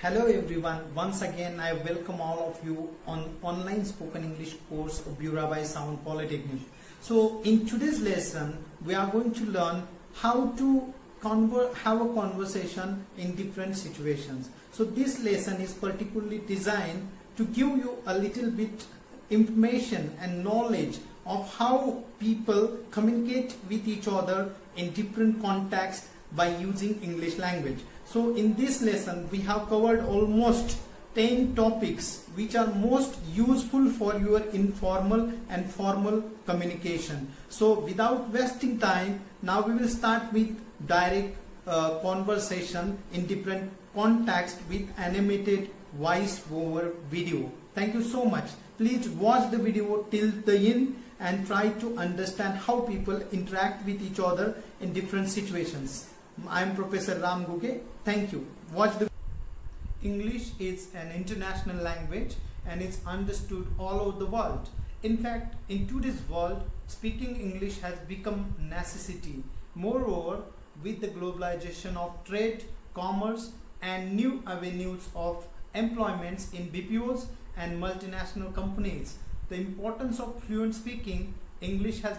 Hello everyone, once again I welcome all of you on online spoken English course of Burabai Sound Polytechnic. So in today's lesson we are going to learn how to have a conversation in different situations. So this lesson is particularly designed to give you a little bit information and knowledge of how people communicate with each other in different contexts by using English language. So in this lesson we have covered almost 10 topics which are most useful for your informal and formal communication. So without wasting time, now we will start with direct conversation in different contexts with animated voice over video. Thank you so much. Please watch the video till the end and try to understand how people interact with each other in different situations. I am Professor Ram Guge. Thank you. Watch the English is an international language and it's understood all over the world. In fact, in today's world, speaking English has become necessity. Moreover, with the globalization of trade, commerce and new avenues of employments in BPOs and multinational companies, the importance of fluent speaking English has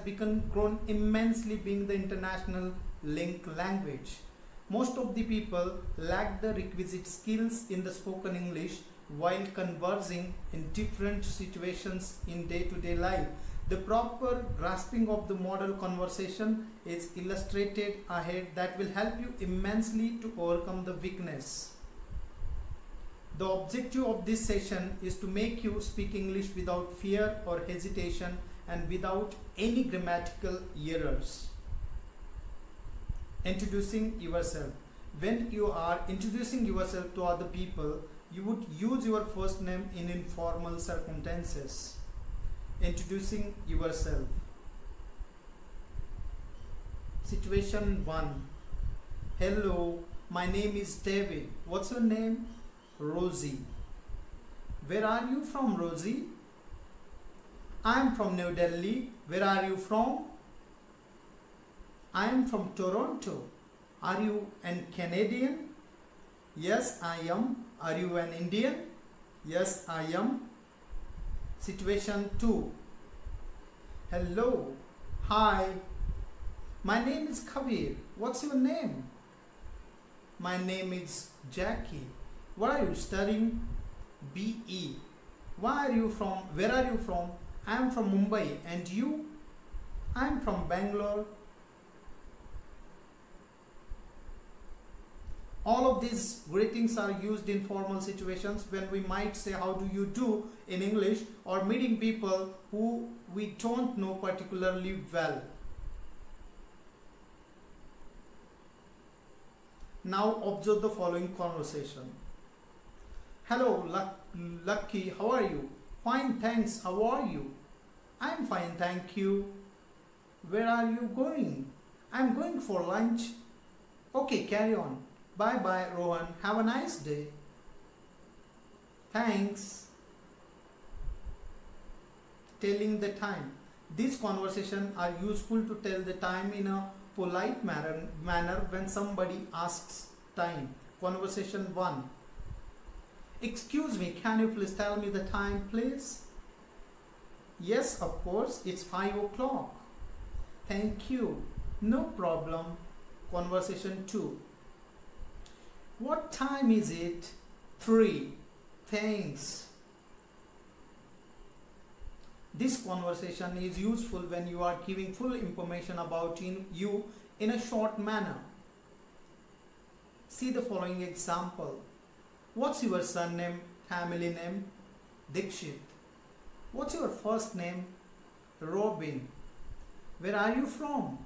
grown immensely, being the international link language. Most of the people lack the requisite skills in the spoken English while conversing in different situations in day-to-day life. The proper grasping of the model conversation is illustrated ahead that will help you immensely to overcome the weakness. The objective of this session is to make you speak English without fear or hesitation and without any grammatical errors. Introducing yourself. When you are introducing yourself to other people, you would use your first name in informal circumstances. Introducing yourself. Situation 1. Hello, my name is David. What's your name? Rosie. Where are you from, Rosie? I am from New Delhi. Where are you from? I am from Toronto. Are you an Canadian? Yes, I am. Are you an Indian? Yes, I am. Situation 2. Hello. Hi. My name is Kabir. What's your name? My name is Jackie. What are you studying? BE. Where are you from? I am from Mumbai. And you? I am from Bangalore. All of these greetings are used in formal situations when we might say how do you do in English or meeting people who we don't know particularly well. Now observe the following conversation. Hello, Lucky, how are you? Fine, thanks. How are you? I'm fine, thank you. Where are you going? I'm going for lunch. Okay, carry on. Bye bye, Rohan. Have a nice day. Thanks. Telling the time. These conversations are useful to tell the time in a polite manner when somebody asks time. Conversation 1. Excuse me, can you please tell me the time, please? Yes, of course, it's 5 o'clock. Thank you. No problem. Conversation 2. What time is it? 3. Thanks. This conversation is useful when you are giving full information about you in a short manner. See the following example. What's your surname, family name? Dikshit. What's your first name? Robin. Where are you from?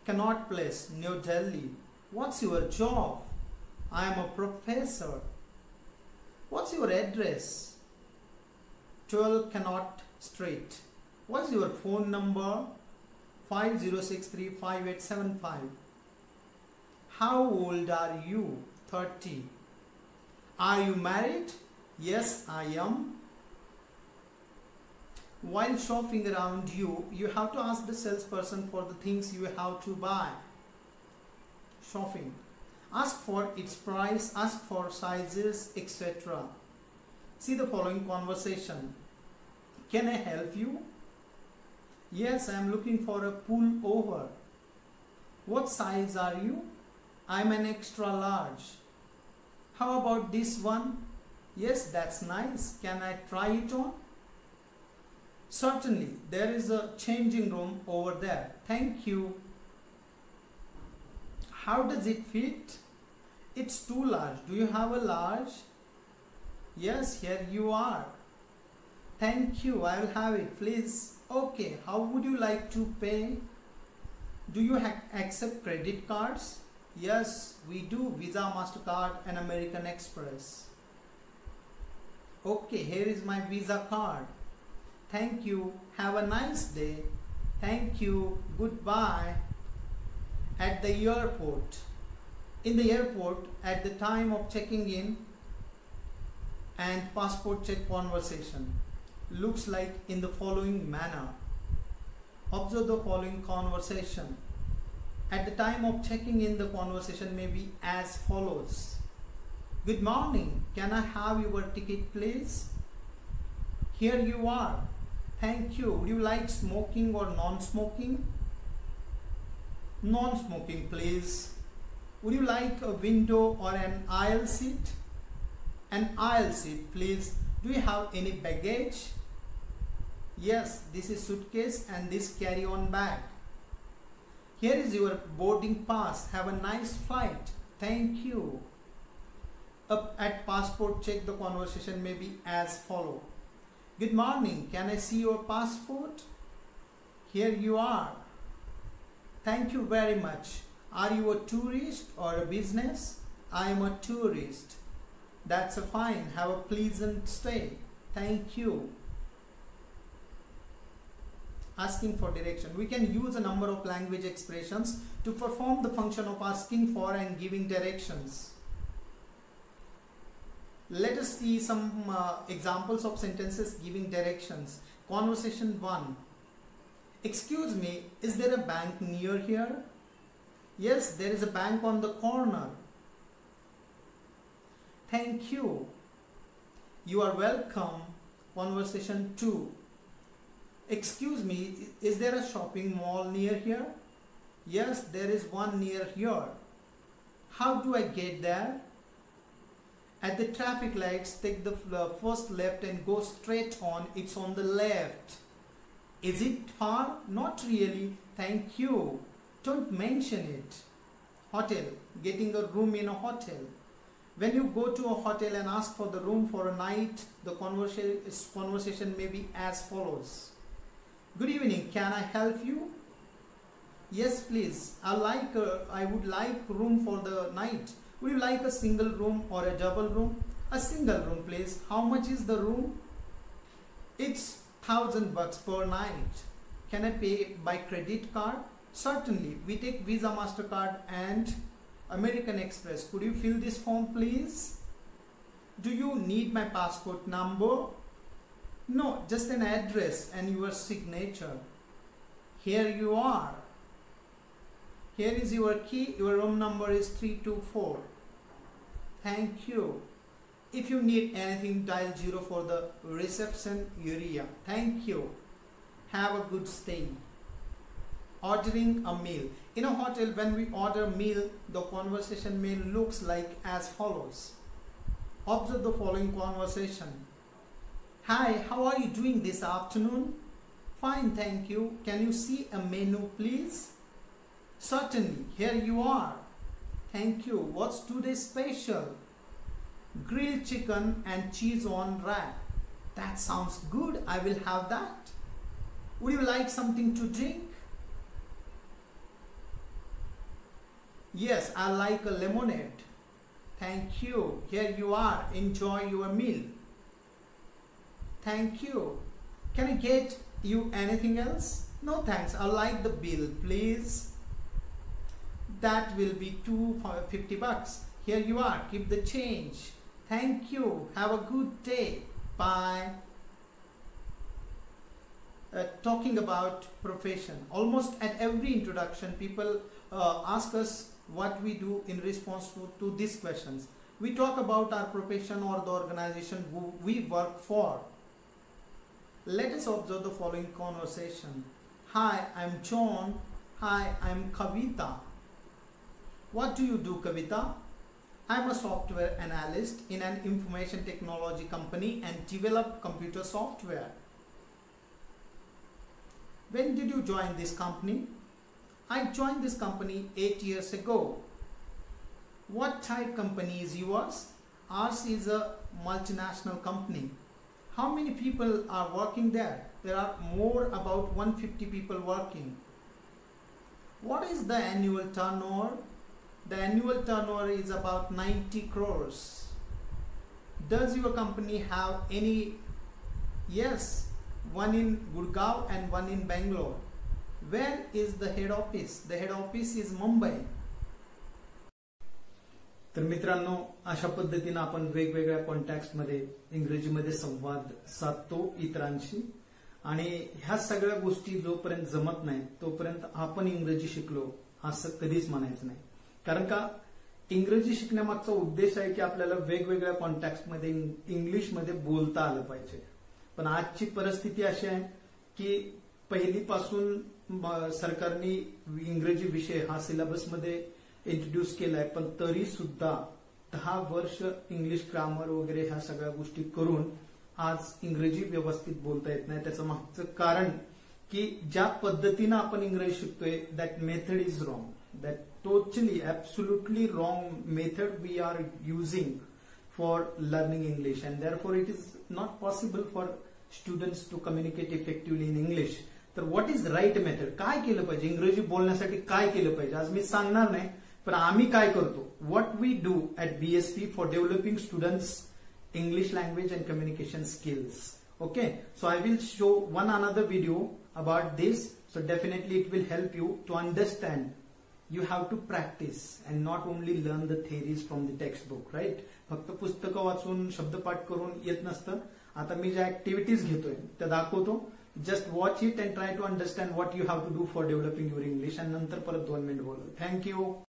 Connaught Place, New Delhi. What's your job? I am a professor. What's your address? 12 Connaught Street. What's your phone number? 50635875. How old are you? 30. Are you married? Yes, I am. While shopping around you have to ask the salesperson for the things you have to buy. Shopping. Ask for its price, ask for sizes, etc. See the following conversation. Can I help you? Yes, I am looking for a pullover. What size are you? I'm an extra large. How about this one? Yes, that's nice. Can I try it on? Certainly, there is a changing room over there. Thank you. How does it fit? It's too large. Do you have a large? Yes, here you are. Thank you. I will have it, please. Okay, how would you like to pay? Do you accept credit cards? Yes, we do. Visa, MasterCard and American Express. Okay, here is my Visa card. Thank you. Have a nice day. Thank you. Goodbye. At the airport. In the airport, at the time of checking in and passport check conversation, looks like in the following manner. Observe the following conversation. At the time of checking in, the conversation may be as follows. Good morning. Can I have your ticket, please? Here you are. Thank you. Would you like smoking or non-smoking? Non-smoking, please. Would you like a window or an aisle seat? An aisle seat, please. Do you have any baggage? Yes, this is suitcase and this carry-on bag. Here is your boarding pass. Have a nice flight. Thank you. Up at passport check, the conversation may be as follow. Good morning. Can I see your passport? Here you are. Thank you very much. Are you a tourist or a business? I am a tourist. That's fine. Have a pleasant stay. Thank you. Asking for direction. We can use a number of language expressions to perform the function of asking for and giving directions. Let us see some examples of sentences giving directions. Conversation 1. Excuse me, is there a bank near here? Yes, there is a bank on the corner. Thank you. You are welcome. Conversation 2. Excuse me, is there a shopping mall near here? Yes, there is one near here. How do I get there? At the traffic lights, take the first left and go straight on. It's on the left. Is it far? Not really. Thank you. Don't mention it. Hotel. Getting a room in a hotel. When you go to a hotel and ask for the room for a night, the conversation may be as follows. Good evening. Can I help you? Yes, please. I would like room for the night. Would you like a single room or a double room? A single room, please. How much is the room? It's $1,000 per night. Can I pay by credit card? Certainly. We take Visa, MasterCard and American Express. Could you fill this form, please? Do you need my passport number? No, just an address and your signature. Here you are. Here is your key. Your room number is 324. Thank you. If you need anything, dial 0 for the reception area. Thank you. Have a good stay. Ordering a meal. In a hotel, when we order meal, the conversation may looks like as follows. Observe the following conversation. Hi, how are you doing this afternoon? Fine, thank you. Can you see a menu, please? Certainly. Here you are. Thank you. What's today's special? Grilled chicken and cheese on wrap. That sounds good. I will have that. Would you like something to drink? Yes, I like a lemonade. Thank you. Here you are. Enjoy your meal. Thank you. Can I get you anything else? No thanks. I like the bill, please. That will be $250. Here you are. Keep the change. Thank you. Have a good day. Bye. Talking about profession. Almost at every introduction, people ask us what we do in response to these questions. We talk about our profession or the organization we work for. Let us observe the following conversation. Hi, I'm John. Hi, I'm Kavita. What do you do, Kavita? I'm a software analyst in an information technology company and develop computer software. When did you join this company? I joined this company 8 years ago. What type company is yours? Ours is a multinational company. How many people are working there? There are more about 150 people working. What is the annual turnover? The annual turnover is about 90 crores. Does your company have any? Yes, one in Gurgaon and one in Bangalore. Where is the head office? The head office is Mumbai. तर मित्रांनो, अशा पद्धतीने आपण वेगवेगळ्या कॉन्टॅक्ट्समध्ये इंग्रजीमध्ये संवाद साधतो इतरांशी. आणि ह्या सगळ्या गोष्टी जोपर्यंत जमत नाही तोपर्यंत आपण इंग्रजी शिकलो असं कधीच म्हणायचं नाही. कारण का इंग्रजी शिकण्यामागचा उद्देश आहे की आपल्याला वेगवेगळ्या कॉन्टॅक्ट्समध्ये इंग्लिशमध्ये बोलता आलं पाहिजे. पण आजची परिस्थिती अशी आहे की पहिलीपासून सरकारने इंग्रजी विषय हा सिलेबसमध्ये इंट्रोड्यूस केलाय, पण तरी सुद्धा 10 वर्ष इंग्लिश ग्रामर वगैरे ह्या सगळ्या गोष्टी करून आज इंग्रजी व्यवस्थित बोलता येत नाही. त्याचं मागचं कारण की ज्या पद्धतीनं आपण इंग्रजी शिकतोय that method is wrong. That totally absolutely wrong method we are using for learning English and therefore it is not possible for students to communicate effectively in English. तर व्हॉट इज राईट मेथड? काय केलं पाहिजे इंग्रजी बोलण्यासाठी? काय केलं पाहिजे आज मी सांगणार नाही, पण आम्ही काय करतो. What we do at BSP for developing students English language and communication skills. Okay, so I will show one another video about this, so definitely it will help you to understand. You have to practice and not only learn the theories from the textbook, right? फक्त पुस्तकं वाचून शब्दपाठ करून येत नसतं. आता मी ज्या activities घेतोय त्या दाखवतो. Just watch it and try to understand what you have to do for developing your English. आणि नंतर परत 2 मिनिट बोलू. थँक्यू.